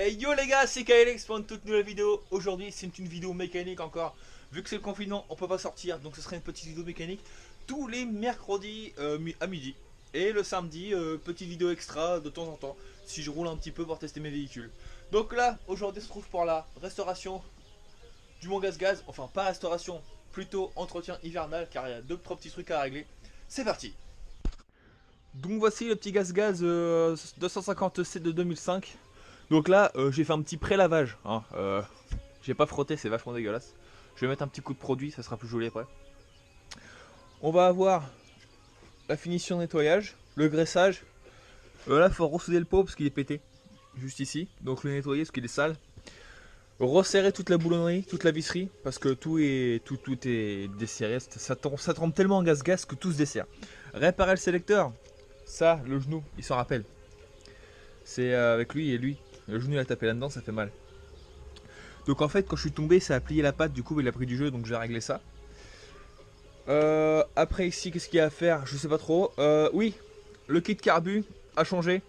Hey yo les gars, c'est KLX pour une toute nouvelle vidéo. Aujourd'hui c'est une vidéo mécanique encore. Vu que c'est le confinement, on peut pas sortir, donc ce serait une petite vidéo mécanique tous les mercredis à midi. Et le samedi, petite vidéo extra de temps en temps, si je roule un petit peu pour tester mes véhicules. Donc là, aujourd'hui on se trouve pour la restauration du Mont Gaz. Enfin pas restauration, plutôt entretien hivernal, car il y a deux trois petits trucs à régler. C'est parti. Donc voici le petit Gaz 250C de 2005. Donc là, j'ai fait un petit pré-lavage. Hein. J'ai pas frotté, c'est vachement dégueulasse. Je vais mettre un petit coup de produit, ça sera plus joli après. On va avoir la finition de nettoyage, le graissage. Là, il faut ressouder le pot parce qu'il est pété. Juste ici. Donc le nettoyer parce qu'il est sale. Resserrer toute la boulonnerie, toute la visserie. Parce que tout est desserré. Ça trempe tellement en gaz que tout se dessert. Réparer le sélecteur. Ça, le genou, il s'en rappelle. C'est avec lui et lui. Le genou il a tapé là-dedans, ça fait mal. Donc en fait quand je suis tombé ça a plié la patte, du coup il a pris du jeu, donc j'ai réglé ça. Après ici qu'est-ce qu'il y a à faire, je sais pas trop. Oui, le kit carbu a changé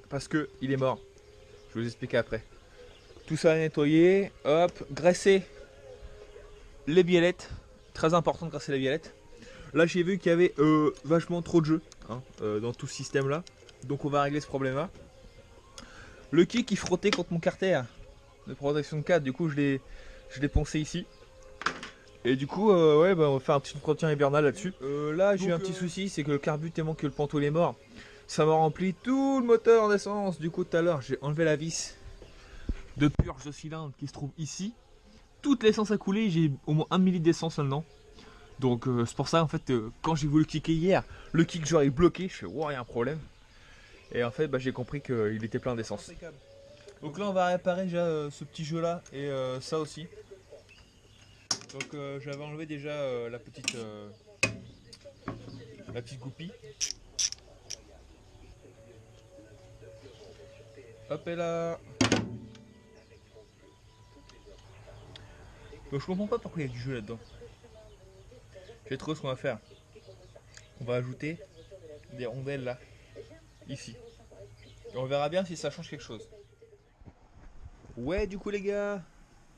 parce que il est mort. Je vais vous expliquer après. Tout ça à nettoyer, hop, graisser les biellettes. Très important de graisser les biellettes. Là j'ai vu qu'il y avait vachement trop de jeux hein, dans tout ce système là. Donc on va régler ce problème là. Le kick qui frottait contre mon carter de protection de 4, du coup je l'ai poncé ici. Et du coup, ouais, bah, on va faire un petit entretien hivernal là-dessus. Là, j'ai eu un petit souci, c'est que le carbu, tellement que le pantoul est mort, ça m'a rempli tout le moteur en essence. Du coup, tout à l'heure, j'ai enlevé la vis de purge de cylindre qui se trouve ici. Toute l'essence a coulé, j'ai au moins 1 ml d'essence là-dedans. Donc, c'est pour ça, en fait, quand j'ai voulu kicker hier, le kick j'aurais bloqué. Je fais, wow, il y a un problème. Et en fait, bah, j'ai compris qu'il était plein d'essence. Donc là, on va réparer déjà ce petit jeu-là et ça aussi. Donc j'avais enlevé déjà la petite goupille. Hop et là. Donc je comprends pas pourquoi il y a du jeu là-dedans. J'ai trouvé ce qu'on va faire. On va ajouter des rondelles là, ici. Et on verra bien si ça change quelque chose. Ouais du coup les gars,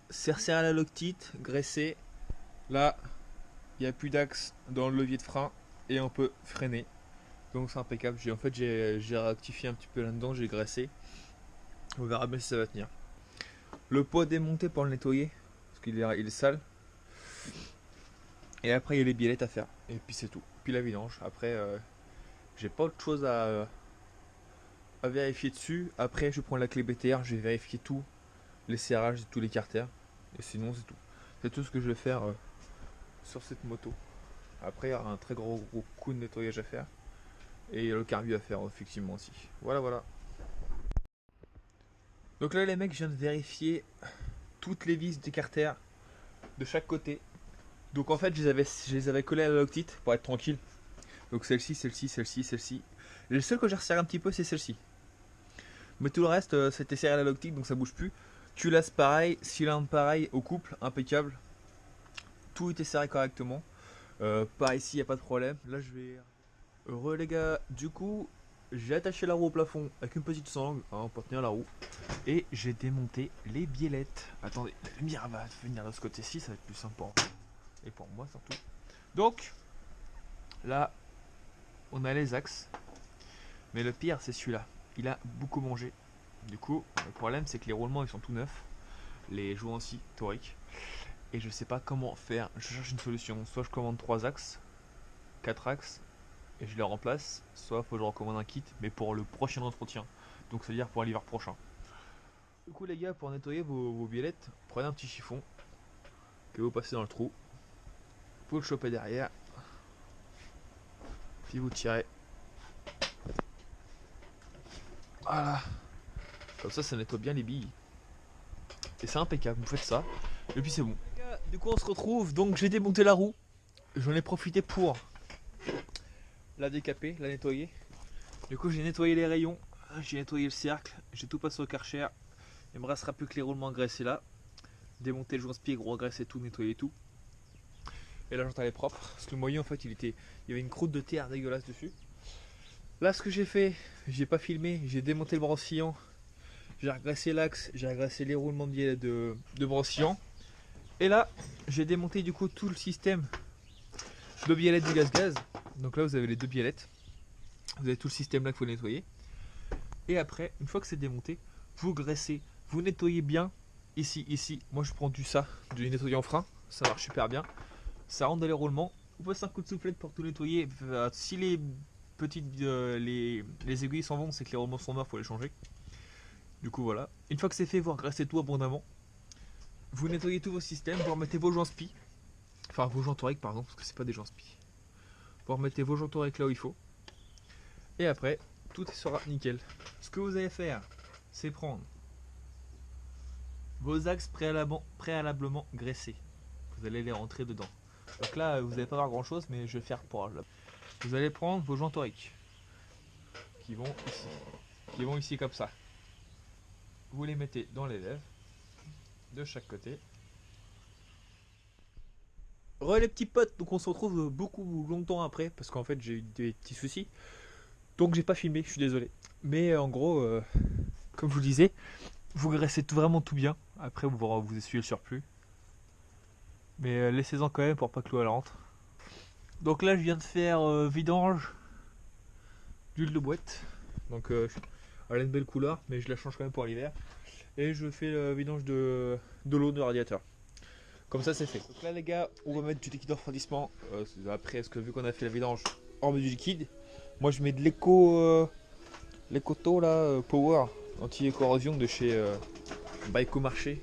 c'est resserré à la loctite, graissé. Là, il n'y a plus d'axe dans le levier de frein et on peut freiner. Donc c'est impeccable. J'ai rectifié un petit peu là-dedans, j'ai graissé. On verra bien si ça va tenir. Le pot démonté pour le nettoyer, parce il est sale. Et après il y a les biellettes à faire. Et puis c'est tout. Puis la vidange. Après j'ai pas autre chose à vérifier dessus. Après je prends la clé BTR, je vais vérifier tout. Les serrages de tous les carters. Et sinon c'est tout. C'est tout ce que je vais faire sur cette moto. Après il y aura un très gros coup de nettoyage à faire. Et le carbu à faire effectivement aussi. Voilà voilà. Donc là les mecs, je viens de vérifier toutes les vis des carters de chaque côté. Donc en fait je les avais collées à la loctite pour être tranquille. Donc celle-ci, celle-ci, celle-ci, celle-ci. Le seul que j'ai resserré un petit peu c'est celle-ci. Mais tout le reste c'était serré à la loctite donc ça bouge plus. Culasse pareil, cylindre pareil, au couple, impeccable. Tout était serré correctement. Par ici, y a pas de problème. Là je vais... Heureux les gars, du coup j'ai attaché la roue au plafond avec une petite sangle hein, pour tenir la roue. Et j'ai démonté les biellettes. Attendez, la lumière va venir de ce côté-ci, ça va être plus simple pour vous. Et pour moi surtout. Donc, là, on a les axes. Mais le pire, c'est celui-là. Il a beaucoup mangé. Du coup, le problème, c'est que les roulements, ils sont tout neufs. Les joints-ci, toriques. Et je sais pas comment faire. Je cherche une solution. Soit je commande 3 axes, 4 axes, et je les remplace. Soit faut que je recommande un kit, mais pour le prochain entretien. Donc, c'est-à-dire pour l'hiver prochain. Du coup, les gars, pour nettoyer vos biellettes, prenez un petit chiffon que vous passez dans le trou. Vous le choper derrière. Puis vous tirez. Voilà. Comme ça nettoie bien les billes. Et c'est impeccable, vous faites ça. Et puis c'est bon. Du coup on se retrouve, donc j'ai démonté la roue. J'en ai profité pour la décaper, la nettoyer. Du coup j'ai nettoyé les rayons, j'ai nettoyé le cercle, j'ai tout passé au Karcher. Il me restera plus que les roulements graissés là. Démonter le joint-spieg, regraisser tout, nettoyer tout. Et la jante elle est propre. Parce que le moyen en fait il y avait une croûte de terre dégueulasse dessus. Là ce que j'ai fait, j'ai pas filmé, j'ai démonté le bras oscillant. j'ai regraissé l'axe, j'ai regraissé les roulements de brossillon. Et là, j'ai démonté du coup tout le système de biellettes du gaz-gaz. Donc là, vous avez les deux biellettes. Vous avez tout le système là qu'il faut nettoyer. Et après, une fois que c'est démonté, vous graissez, vous nettoyez bien. Ici, moi je prends du nettoyant frein, ça marche super bien. Ça rentre dans les roulements. Vous passez un coup de soufflette pour tout nettoyer. Si les petites les aiguilles s'en vont, c'est que les roulements sont morts, il faut les changer. Du coup voilà. Une fois que c'est fait, vous regraissez tout abondamment. Vous nettoyez tous vos systèmes, vous remettez vos joints spi. Enfin vos joints toriques pardon, parce que c'est pas des joints spi. Vous remettez vos joints toriques là où il faut. Et après, tout sera nickel. Ce que vous allez faire, c'est prendre vos axes préalablement graissés. Vous allez les rentrer dedans. Donc là, vous n'allez pas voir grand chose, mais je vais faire pour. Vous allez prendre vos joints toriques qui vont ici, comme ça. Vous les mettez dans l'élève de chaque côté. Les petits potes, donc on se retrouve beaucoup longtemps après parce qu'en fait j'ai eu des petits soucis, donc j'ai pas filmé, je suis désolé. Mais en gros, comme je vous disais, vous graissez vraiment tout bien. Après vous essuyez le surplus, mais laissez-en quand même pour pas que l'eau elle rentre. Donc là je viens de faire vidange d'huile de boîte, donc elle a une belle couleur, mais je la change quand même pour l'hiver. Et je fais le vidange de l'eau de radiateur. Comme ça c'est fait. Donc là les gars, on va mettre du liquide de refroidissement. Après, parce que vu qu'on a fait la vidange, on met du liquide. Moi je mets de l'Ecoto là, Power anti-corrosion de chez Baïco Marché.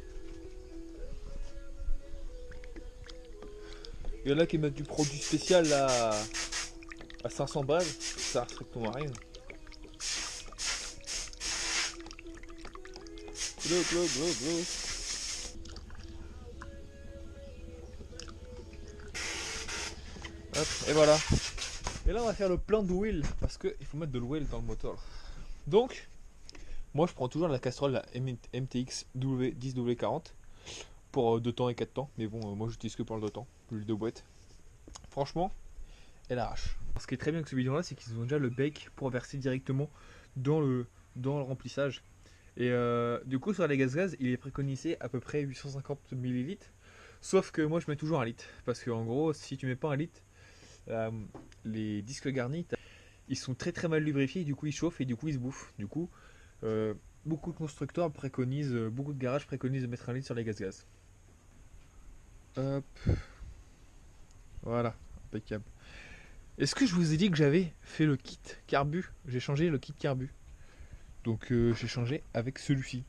Il y en a qui mettent du produit spécial là, à 500 balles, ça ne strictement rien. Glou. Hop, et voilà. Et là on va faire le plein d'huile parce qu'il faut mettre de l'huile dans le moteur. Donc, moi je prends toujours la casserole la MTX W10W40 pour 2 temps et 4 temps. Mais bon, moi j'utilise que pour le 2 temps, l'huile de boîte. Franchement, elle arrache. Ce qui est très bien avec ce bidon là, c'est qu'ils ont déjà le bec pour verser directement dans le remplissage. Et du coup sur les gaz-gaz, il est préconisé à peu près 850 ml. Sauf que moi je mets toujours 1 litre. Parce que en gros, si tu mets pas 1 litre, les disques garnis, ils sont très mal lubrifiés, du coup ils chauffent et du coup ils se bouffent. Du coup, beaucoup de constructeurs préconisent, beaucoup de garages préconisent de mettre 1 litre sur les gaz-gaz. Hop. Voilà, impeccable. Est-ce que je vous ai dit que j'avais fait le kit carbu? J'ai changé le kit carbu. Donc j'ai changé avec celui-ci.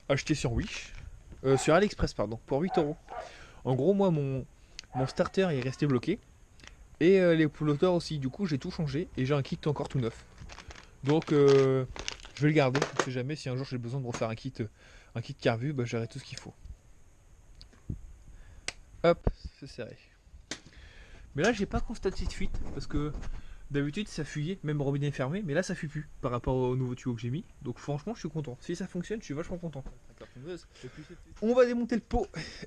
Acheté sur Wish. Sur AliExpress pardon, pour 8 €. En gros moi mon starter est resté bloqué. Et les flotteurs aussi, du coup j'ai tout changé et j'ai un kit encore tout neuf. Donc je vais le garder, on sait jamais si un jour j'ai besoin de refaire un kit carbu, bah j'aurai tout ce qu'il faut. Hop, c'est serré. Mais là j'ai pas constaté de fuite parce que d'habitude ça fuyait, même robinet fermé, mais là ça fuit plus par rapport au nouveau tuyau que j'ai mis. Donc franchement je suis content. Si ça fonctionne, je suis vachement content. On va démonter le pot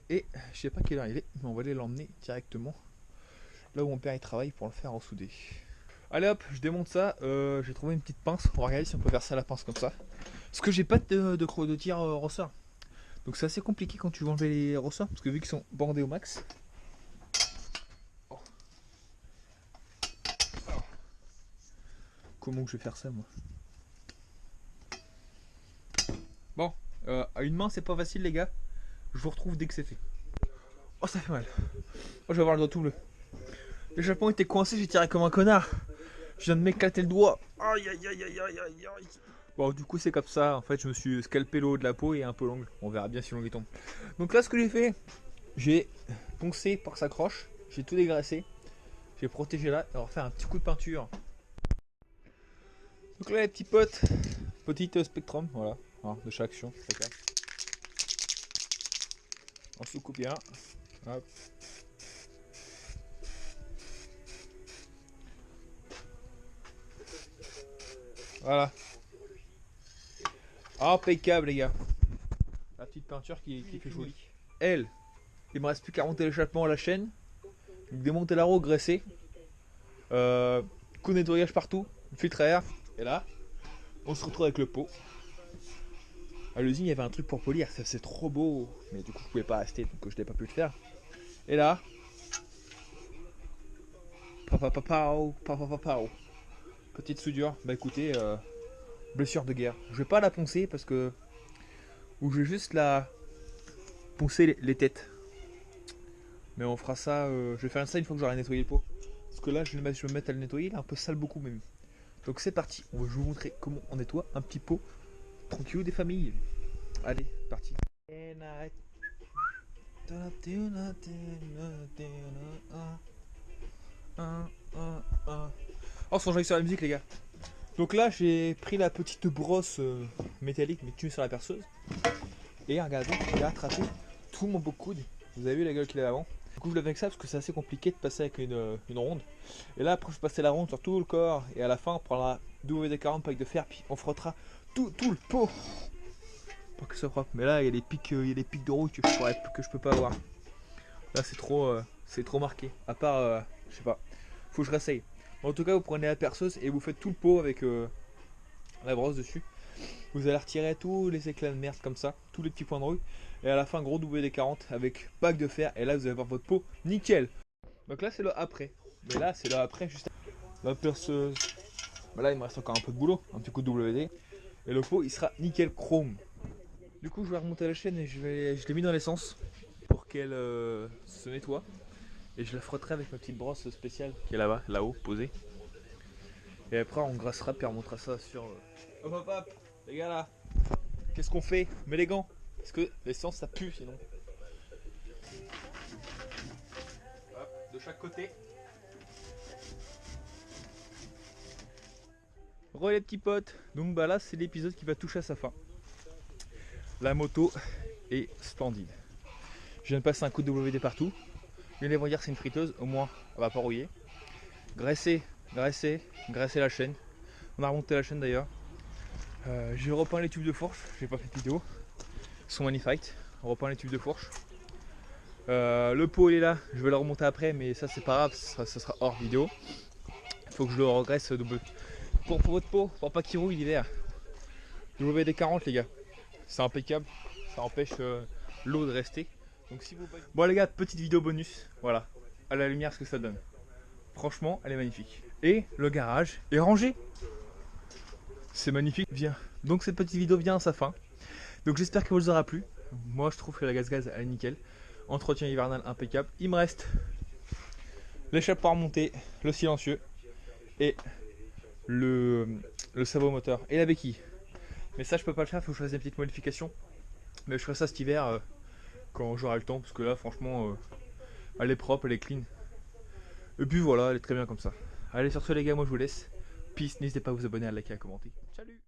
et je sais pas quelle heure il est, mais on va aller l'emmener directement là où mon père il travaille pour le faire en soudé. Allez hop, je démonte ça, j'ai trouvé une petite pince, on va regarder si on peut faire ça à la pince comme ça. Parce que j'ai pas de tir ressort. Donc c'est assez compliqué quand tu veux enlever les ressorts, parce que vu qu'ils sont bandés au max. Oh. Oh. Comment que je vais faire ça moi? Bon, à une main c'est pas facile les gars. Je vous retrouve dès que c'est fait. Oh ça fait mal. Oh je vais avoir le doigt tout bleu. Le Japon était coincé, j'ai tiré comme un connard. Je viens de m'éclater le doigt. Aïe aïe aïe aïe aïe aïe aïe. Bon du coup c'est comme ça, en fait je me suis scalpé le haut de la peau et un peu l'ongle. On verra bien si l'ongle tombe. Donc là ce que j'ai fait, j'ai poncé par sa croche, j'ai tout dégraissé. J'ai protégé là, et on va faire un petit coup de peinture. Donc là les petits potes, petite spectrum, voilà, hein, de chaque action, chacun. On se coupe bien. Hop. Voilà. Impeccable les gars. La petite peinture qui fait joli. Elle, il me reste plus qu'à monter l'échappement à la chaîne. Démonter la roue, graisser. Coup de nettoyage partout. Filtre à air. Et là, on se retrouve avec le pot. À l'usine, il y avait un truc pour polir, ça c'est trop beau. Mais du coup, je pouvais pas acheter, donc je n'ai pas pu le faire. Et là, papa, petite soudure. Bah écoutez, blessure de guerre. Je vais pas la poncer parce que. Ou je vais juste la poncer les têtes. Mais on fera ça. Je vais faire ça une fois que j'aurai nettoyé le pot. Parce que là, je vais me mettre à le nettoyer. Il est un peu sale, beaucoup même. Donc c'est parti. Je vais vous montrer comment on nettoie un petit pot tranquille des familles. Allez, parti. Oh, faut que sur la musique, les gars. Donc là, j'ai pris la petite brosse métallique, mais tenue sur la perceuse. Et regardez, il a attrapé tout mon beau coude. Vous avez vu la gueule qu'il avait avant. Du coup, je l'avais avec ça parce que c'est assez compliqué de passer avec une ronde. Et là, après, je passer la ronde sur tout le corps. Et à la fin, on prendra WD-40 pack de fer. Puis on frottera tout le pot. Pour que ce soit propre. Mais là, il y a des pics de rouille que je peux pas avoir. Là, c'est trop marqué. À part, je sais pas. Faut que je réessaye. En tout cas, vous prenez la perceuse et vous faites tout le pot avec la brosse dessus. Vous allez retirer tous les éclats de merde comme ça, tous les petits points de rouille. Et à la fin, gros WD-40 avec pack de fer. Et là, vous allez avoir votre pot nickel. Donc là, c'est le après. Mais là, c'est le après juste la perceuse. Bah là, il me reste encore un peu de boulot, un petit coup de WD. Et le pot, il sera nickel chrome. Du coup, je vais remonter la chaîne et je l'ai mis dans l'essence pour qu'elle se nettoie. Et je la frotterai avec ma petite brosse spéciale qui est là-bas, là-haut, posée. Et après, on graissera puis on remontera ça sur. Hop, les gars là, qu'est-ce qu'on fait? Mets les gants, parce que l'essence ça pue sinon. Hop, de chaque côté. Re les petits potes. Donc bah là, c'est l'épisode qui va toucher à sa fin. La moto est splendide. Je viens de passer un coup de WD partout. Les vont dire que c'est une friteuse, au moins elle va pas rouiller. Graisser la chaîne. On a remonté la chaîne d'ailleurs. J'ai repeint les tubes de fourche, j'ai pas fait de vidéo. Ils sont magnifiques. On repeint les tubes de fourche. Le pot il est là, je vais le remonter après, mais ça c'est pas grave, ça sera hors vidéo. Il faut que je le regraisse double. Pour votre pot, pour pas qu'il rouille l'hiver. WD-40 les gars, c'est impeccable, ça empêche l'eau de rester. Donc si vous... Bon les gars, petite vidéo bonus, voilà, à la lumière ce que ça donne. Franchement, elle est magnifique. Et le garage est rangé. C'est magnifique, bien. Donc cette petite vidéo vient à sa fin. Donc j'espère qu'elle vous aura plu. Moi je trouve que la gaz elle est nickel. Entretien hivernal impeccable. Il me reste l'échappe à remonter, le silencieux et le sabot moteur et la béquille. Mais ça je peux pas le faire, il faut que je fasse des petites modifications. Mais je ferai ça cet hiver quand j'aurai le temps parce que là franchement elle est propre, elle est clean. Et puis voilà, elle est très bien comme ça. Allez sur ce les gars, moi je vous laisse. Peace, n'hésitez pas à vous abonner, à liker, à commenter. Salut!